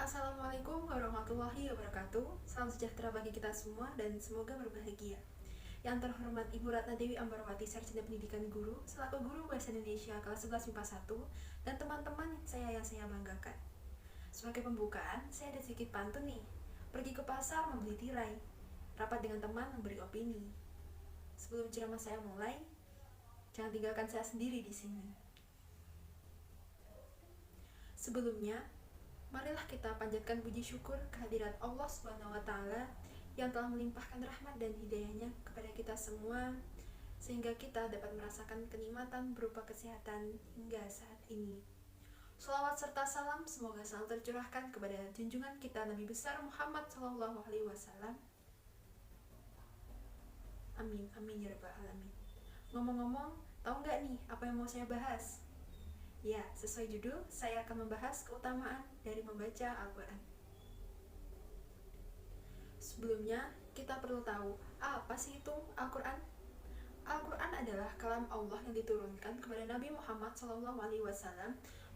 Assalamualaikum warahmatullahi wabarakatuh. Salam sejahtera bagi kita semua dan semoga berbahagia. Yang terhormat Ibu Ratna Dewi Ambarwati, Sarjana Pendidikan Guru, selaku Guru Bahasa Indonesia kelas 11 MIPA 1, dan teman-teman saya yang saya banggakan. Sebagai pembukaan, saya ada sedikit pantun nih. Pergi ke pasar membeli tirai, rapat dengan teman memberi opini. Sebelum ceramah saya mulai, jangan tinggalkan saya sendiri di sini. Sebelumnya, marilah kita panjatkan puji syukur kehadirat Allah Subhanahu wa Ta'ala yang telah melimpahkan rahmat dan hidayahnya kepada kita semua, sehingga kita dapat merasakan kenikmatan berupa kesehatan hingga saat ini. Shalawat serta salam semoga selalu tercurahkan kepada junjungan kita Nabi besar Muhammad Sallallahu Alaihi Wasallam. Amin, amin ya rabbal alamin. Ngomong-ngomong, tahu nggak nih apa yang mau saya bahas? Ya, sesuai judul, saya akan membahas keutamaan dari membaca Al-Quran. Sebelumnya, kita perlu tahu, apa sih itu Al-Quran? Al-Quran adalah kalam Allah yang diturunkan kepada Nabi Muhammad SAW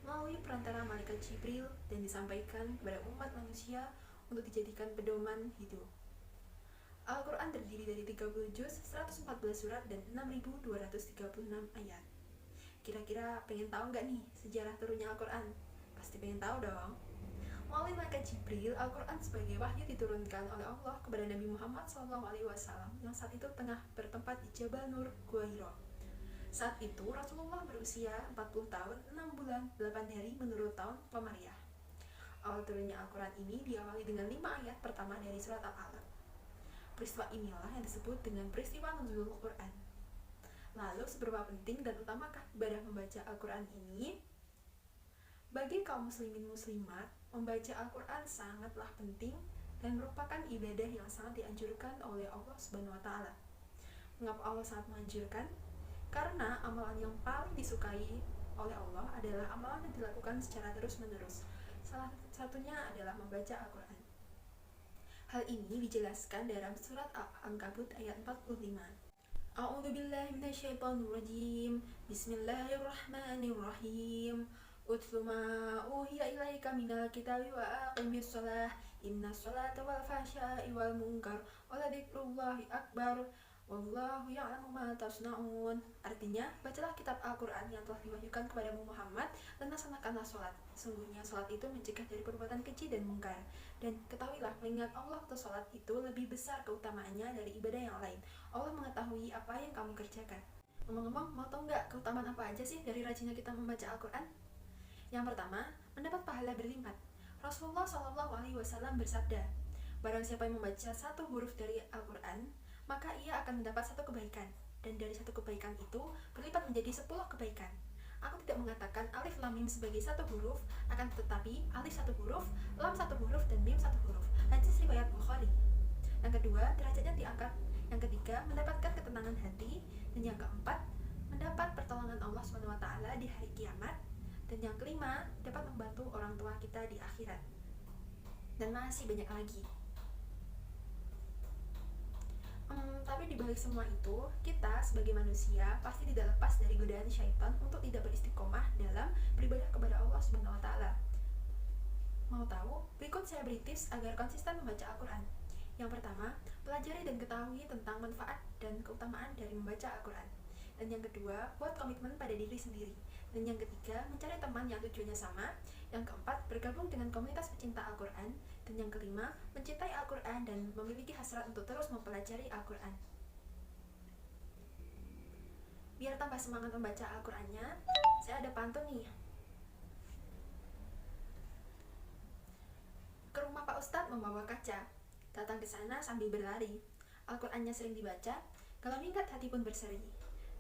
melalui perantara malaikat Jibril dan disampaikan kepada umat manusia untuk dijadikan pedoman hidup. Al-Quran terdiri dari 30 juz, 114 surat, dan 6.236 ayat. Kira-kira pengen tahu nggak nih sejarah turunnya Al-Quran? Pasti pengen tahu dong. Melalui malaikat Jibril, Al-Quran sebagai wahyu diturunkan oleh Allah kepada Nabi Muhammad SAW yang saat itu tengah bertempat di Jabal Nur, Gua Hira. Saat itu Rasulullah berusia 40 tahun, 6 bulan, 8 hari menurut tahun Komariah. Awal turunnya Al-Quran ini diawali dengan 5 ayat pertama dari surat Al-Alaq. Peristiwa inilah yang disebut dengan peristiwa nuzulul Quran. Lalu seberapa penting dan utamakah ibadah membaca Al-Quran ini? Bagi kaum muslimin muslimat, membaca Al-Quran sangatlah penting dan merupakan ibadah yang sangat dianjurkan oleh Allah Subhanahu wa Ta'ala. Mengapa Allah sangat menganjurkan? Karena amalan yang paling disukai oleh Allah adalah amalan yang dilakukan secara terus-menerus. Salah satunya adalah membaca Al-Quran. Hal ini dijelaskan dalam surat Al-Ankabut ayat 45. A'udzu billahi minasyaitonir rajim. Bismillahirrahmanirrahim. Utlu ma uhiya ilaika minal kitabi wa aqimis shalah. Innas sholata wal fahsya'i wal munkar wa ladzikrullahi akbar. Wallahu ya'lamu ma tasna'un. Artinya, bacalah kitab Al-Quran yang telah diwahyukan kepadamu Muhammad dan laksanakanlah sholat. Sungguhnya sholat itu mencegah dari perbuatan keji dan mungkar. Dan ketahuilah, mengingat Allah atau sholat itu lebih besar keutamaannya dari ibadah yang lain. Allah mengetahui apa yang kamu kerjakan. Ngomong-ngomong, mau tahu nggak keutamaan apa aja sih dari rajinnya kita membaca Al-Quran? Yang pertama, mendapat pahala berlipat. Rasulullah SAW bersabda, barang siapa yang membaca satu huruf dari Al-Quran, maka ia akan mendapat satu kebaikan, dan dari satu kebaikan itu berlipat menjadi 10 kebaikan. Aku tidak mengatakan alif lam mim sebagai satu huruf, akan tetapi alif satu huruf, lam satu huruf, dan mim satu huruf. Hadis riwayat Bukhari. Yang kedua, derajatnya diangkat. Yang ketiga, mendapatkan ketenangan hati. Dan yang keempat, mendapat pertolongan Allah SWT di hari kiamat. Dan yang kelima, dapat membantu orang tua kita di akhirat. Dan masih banyak lagi. Tapi dibalik semua itu, kita sebagai manusia pasti tidak lepas dari godaan syaitan untuk tidak beristiqomah dalam beribadah kepada Allah Subhanahu wa Ta'ala. Mau tahu? Berikut saya beri tips agar konsisten membaca Al-Quran. Yang pertama, pelajari dan ketahui tentang manfaat dan keutamaan dari membaca Al-Quran. Dan yang kedua, buat komitmen pada diri sendiri. Dan yang ketiga, mencari teman yang tujuannya sama. Yang keempat, bergabung dengan komunitas pecinta Al-Quran. Dan yang kelima, mencintai Al-Quran dan memiliki hasrat untuk terus mempelajari Al-Quran. Biar tambah semangat membaca Al-Qurannya, saya ada pantun nih. Ke rumah Pak Ustadz membawa kaca, datang ke sana sambil berlari. Al-Qurannya sering dibaca, kalau minggat hati pun berseri.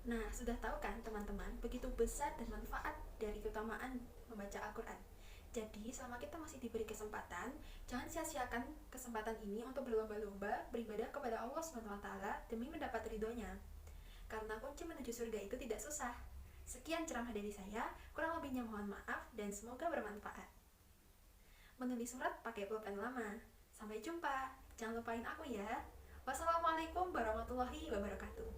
Nah, sudah tahu kan teman-teman, begitu besar dan manfaat dari keutamaan membaca Al-Quran. Jadi, selama kita masih diberi kesempatan, jangan sia-siakan kesempatan ini untuk berlomba-lomba beribadah kepada Allah SWT demi mendapat ridhonya. Karena kunci menuju surga itu tidak susah. Sekian ceramah dari saya, kurang lebihnya mohon maaf dan semoga bermanfaat. Menulis surat pakai pulpen lama. Sampai jumpa, jangan lupain aku ya. Wassalamualaikum warahmatullahi wabarakatuh.